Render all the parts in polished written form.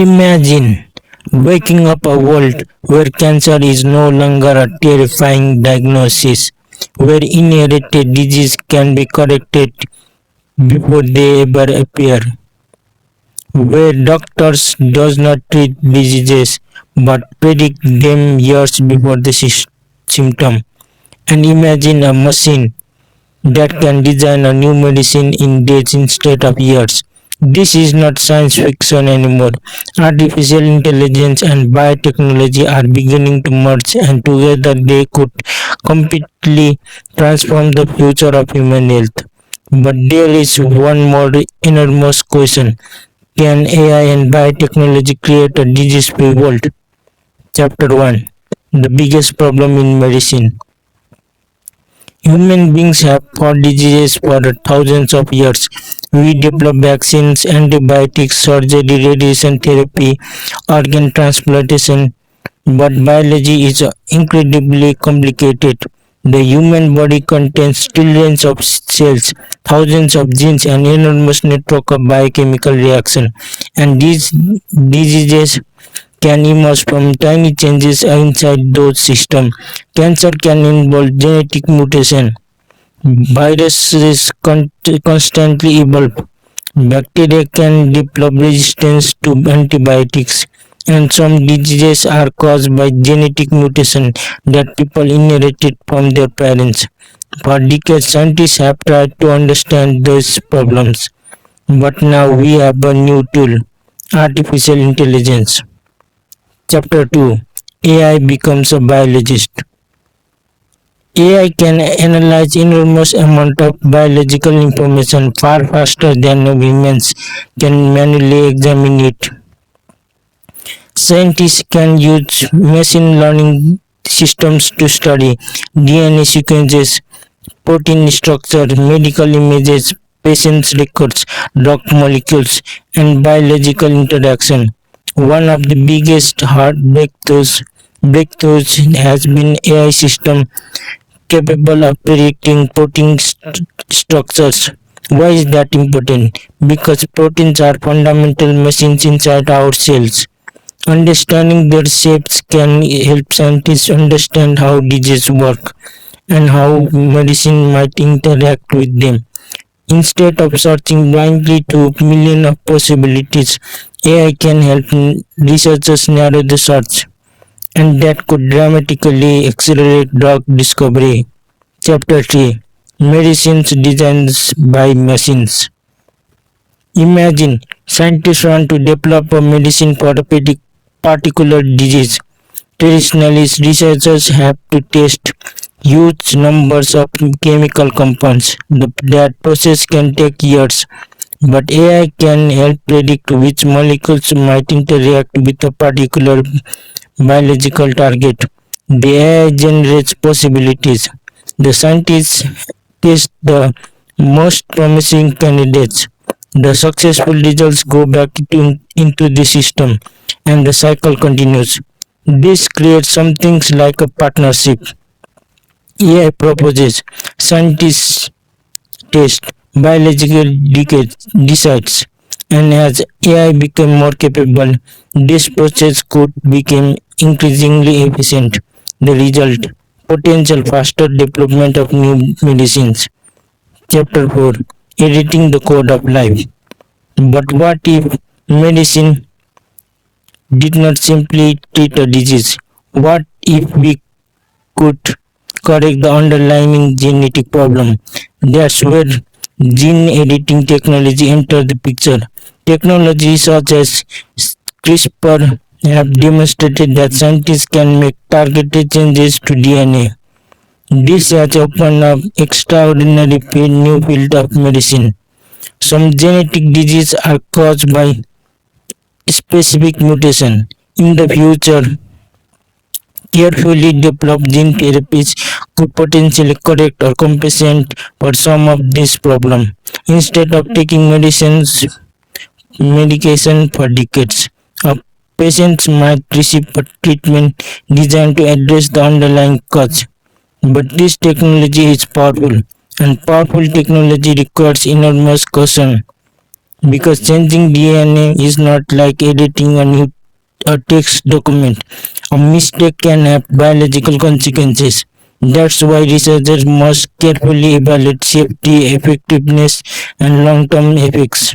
Imagine waking up a world where cancer is no longer a terrifying diagnosis, where inherited disease can be corrected before they ever appear, where doctors does not treat diseases but predict them years before the symptom. And imagine a machine that can design a new medicine in days instead of years. This is not science fiction anymore. Artificial intelligence and biotechnology are beginning to merge, and together they could completely transform the future of human health. But there is one more enormous question. Can AI and biotechnology create a disease-free world? Chapter 1. The biggest problem in medicine. Human beings have fought diseases for thousands of years. We develop vaccines, antibiotics, surgery, radiation therapy, organ transplantation, but biology is incredibly complicated. The human body contains trillions of cells, thousands of genes, and enormous network of biochemical reactions. And these diseases can emerge from tiny changes inside those systems. Cancer can involve genetic mutation. Viruses constantly evolve. Bacteria can develop resistance to antibiotics, and some diseases are caused by genetic mutation that people inherited from their parents. For decades, scientists have tried to understand these problems, but now we have a new tool: artificial intelligence. Chapter 2. AI becomes a biologist. AI can analyze enormous amount of biological information far faster than humans can manually examine it. Scientists can use machine learning systems to study DNA sequences, protein structure, medical images, patients' records, drug molecules, and biological interaction. One of the biggest hard breakthroughs has been AI system capable of predicting protein structures. Why is that important? Because proteins are fundamental machines inside our cells. Understanding their shapes can help scientists understand how diseases work and how medicine might interact with them. Instead of searching blindly through millions of possibilities, AI can help researchers narrow the search, and that could dramatically accelerate drug discovery. Chapter 3. Medicines designed by machines. Imagine scientists want to develop a medicine for a particular disease. Traditionally, researchers have to test huge numbers of chemical compounds. That process can take years, but AI can help predict which molecules might interact with a particular biological target. The AI generates possibilities. The scientists test the most promising candidates. The successful results go back into the system, and the cycle continues. This creates something like a partnership. AI proposes, scientists test, biological decides, and as AI became more capable, this process could become increasingly efficient. The result: potential faster development of new medicines. Chapter 4. Editing the code of life. But what if medicine did not simply treat a disease? What if we could correct the underlying genetic problem? That's where gene editing technology enters the picture. Technology such as CRISPR have demonstrated that scientists can make targeted changes to DNA. This has opened up extraordinary new field of medicine. Some genetic diseases are caused by specific mutation. In the future, carefully developed gene therapies could potentially correct or compensate for some of these problems. Instead of taking medication for decades, a patient might receive a treatment designed to address the underlying cause. But this technology is powerful, and powerful technology requires enormous caution. because changing DNA is not like editing a text document. A mistake can have biological consequences. That's why researchers must carefully evaluate safety, effectiveness, and long-term effects.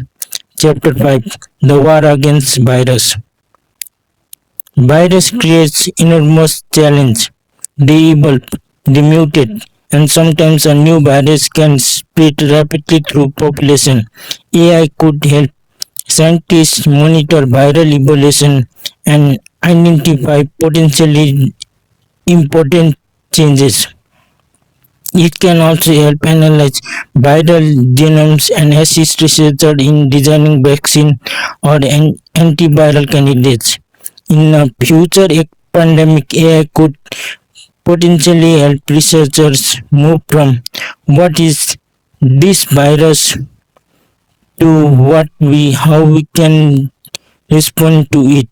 Chapter 5: The War Against Virus. Virus creates enormous challenge. They evolve, they mutate, and sometimes a new virus can spread rapidly through population. AI could help scientists monitor viral evolution and identify potentially important changes. It can also help analyze viral genomes and assist researchers in designing vaccine or antiviral candidates. In a future pandemic, AI could potentially help researchers move from what is this virus to how we can respond to it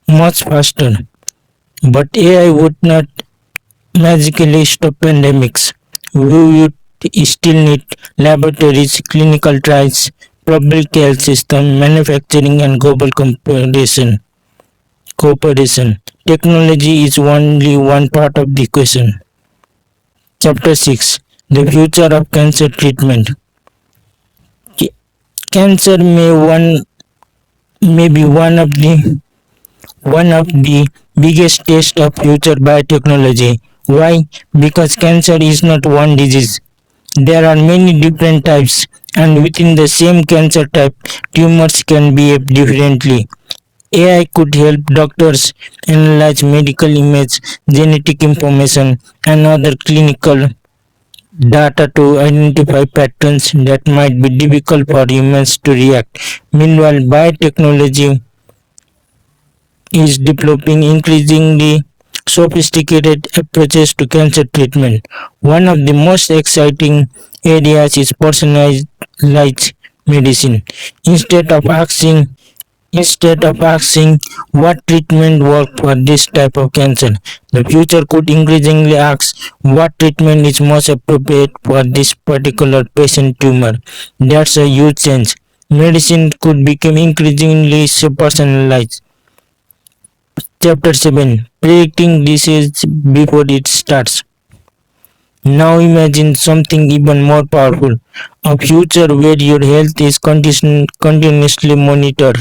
much faster. But AI would not magically stop pandemics. We would still need laboratories, clinical trials, public health system, manufacturing, and global cooperation. Technology is only one part of the equation. Chapter 6: The Future of Cancer Treatment. Cancer may be one of the biggest tests of future biotechnology. Why? Because cancer is not one disease. There are many different types, and within the same cancer type, tumors can behave differently. AI could help doctors analyze medical image, genetic information, and other clinical data to identify patterns that might be difficult for humans to react. Meanwhile, biotechnology is developing increasingly sophisticated approaches to cancer treatment. One of the most exciting areas is personalized medicine. Instead of asking Instead of asking what treatment worked for this type of cancer, the future could increasingly ask what treatment is most appropriate for this particular patient tumor. That's a huge change. Medicine could become increasingly personalized. Chapter 7: Predicting Disease Before It Starts. Now imagine something even more powerful, a future where your health is continuously monitored.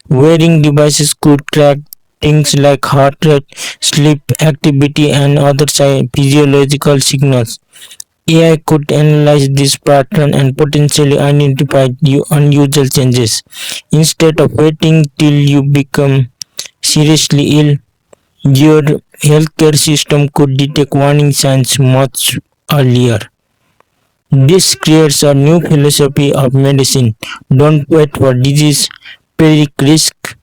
Wearing devices could track things like heart rate, sleep activity, and other physiological signals. AI could analyze this pattern and potentially identify unusual changes. Instead of waiting till you become seriously ill, your healthcare system could detect warning signs much earlier. This creates a new philosophy of medicine. Don't wait for disease, predict risk,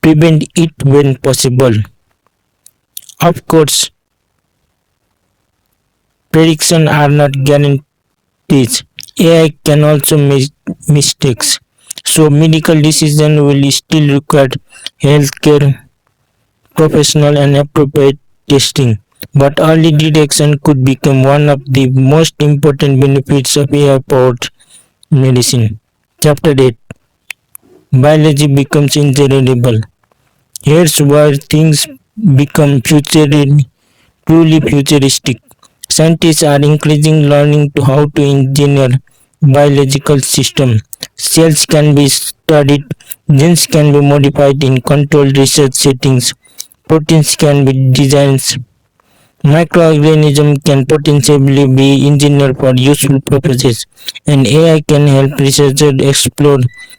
prevent it when possible. Of course, predictions are not guarantees. AI can also make mistakes. So medical decision will still require healthcare professional and appropriate testing. But early detection could become one of the most important benefits of AI-powered medicine. Chapter 8: Biology becomes incredible. Here's where things become truly futuristic. Scientists are increasingly learning how to engineer biological systems. Cells can be studied, genes can be modified in controlled research settings, proteins can be designed. Microorganisms can potentially be engineered for useful purposes, and AI can help researchers explore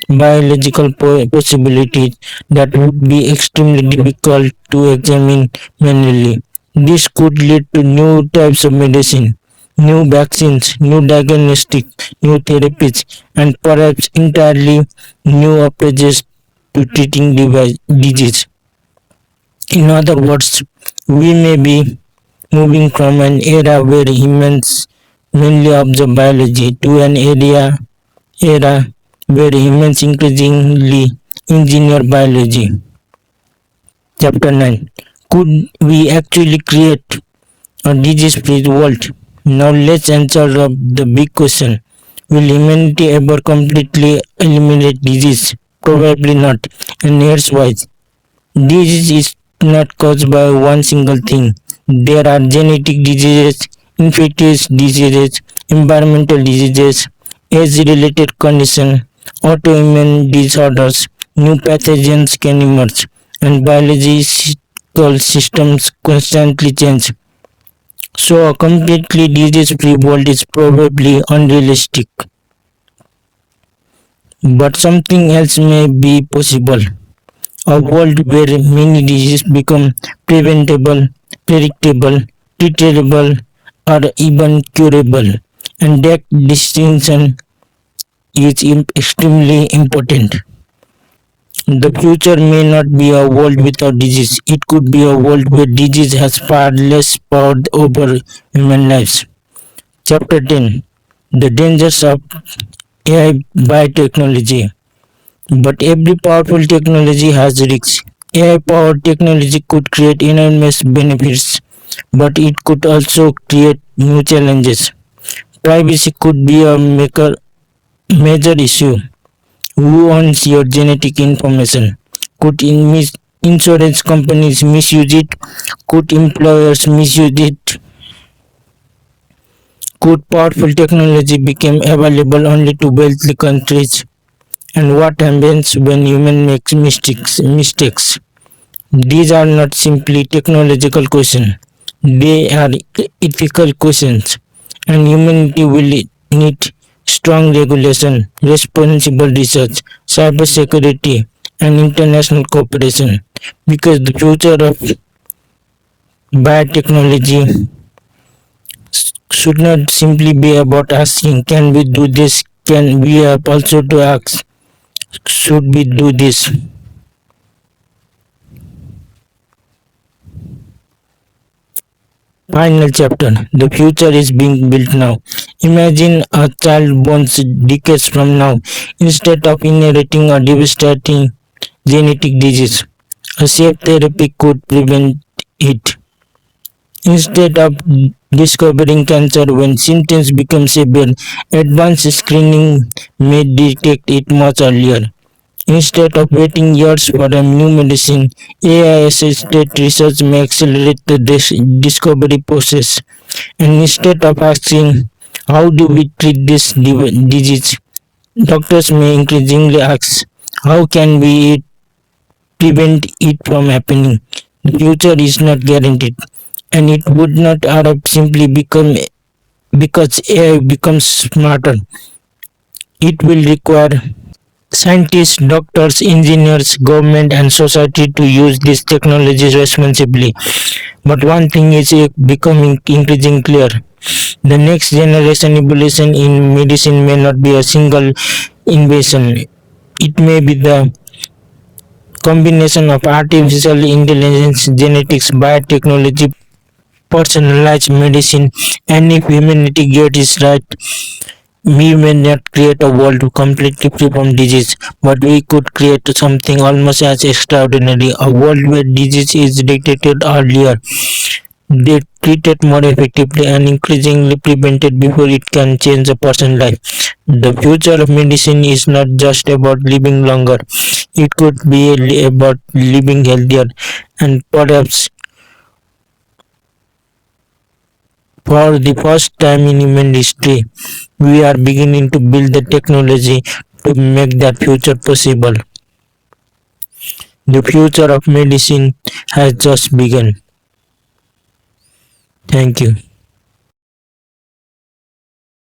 biological possibilities that would be extremely difficult to examine manually. This could lead to new types of medicine, new vaccines, new diagnostics, new therapies, and perhaps entirely new approaches to treating disease. In other words, we may be moving from an era where humans mainly observe biology to an era where humans increasingly engineer biology. Chapter 9: Could we actually create a disease-free world? Now let's answer the big question. Will humanity ever completely eliminate disease? Probably not. And here's why. Disease is not caused by one single thing. There are genetic diseases, infectious diseases, environmental diseases, age-related conditions, autoimmune disorders, new pathogens can emerge, and biological systems constantly change. So a completely disease-free world is probably unrealistic. But something else may be possible. A world where many diseases become preventable, predictable, treatable, or even curable. And that distinction is extremely important. The future may not be a world without disease. It could be a world where disease has far less power over human lives. Chapter 10: The Dangers of AI Biotechnology. But every powerful technology has risks. AI powered technology could create enormous benefits, but it could also create new challenges. Privacy could be a major issue. Who owns your genetic information? Could insurance companies misuse it? Could employers misuse it? Could powerful technology become available only to wealthy countries? And what happens when human makes mistakes? These are not simply technological questions. They are ethical questions. And humanity will need strong regulation, responsible research, cybersecurity, and international cooperation. Because the future of biotechnology should not simply be about asking, can we do this? Can we have also to ask, should we do this? Final chapter. The future is being built now. Imagine a child born decades from now. Instead of inheriting a devastating genetic disease, a safe therapy could prevent it. Instead of discovering cancer when symptoms become severe, advanced screening may detect it much earlier. Instead of waiting years for a new medicine, AI-assisted research may accelerate the discovery process. And instead of asking, how do we treat this disease, doctors may increasingly ask, how can we prevent it from happening? The future is not guaranteed, and it would not arrive simply because AI becomes smarter. It will require scientists, doctors, engineers, government, and society to use these technologies responsibly. But one thing is becoming increasingly clear. The next generation evolution in medicine may not be a single invention. It may be the combination of artificial intelligence, genetics, biotechnology, personalized medicine, and if humanity gets it right, we may not create a world completely free from disease, but we could create something almost as extraordinary, a world where disease is detected earlier, they treated more effectively, and increasingly prevented before it can change a person's life. The future of medicine is not just about living longer, it could be about living healthier, and perhaps for the first time in human history, we are beginning to build the technology to make that future possible. The future of medicine has just begun. Thank you.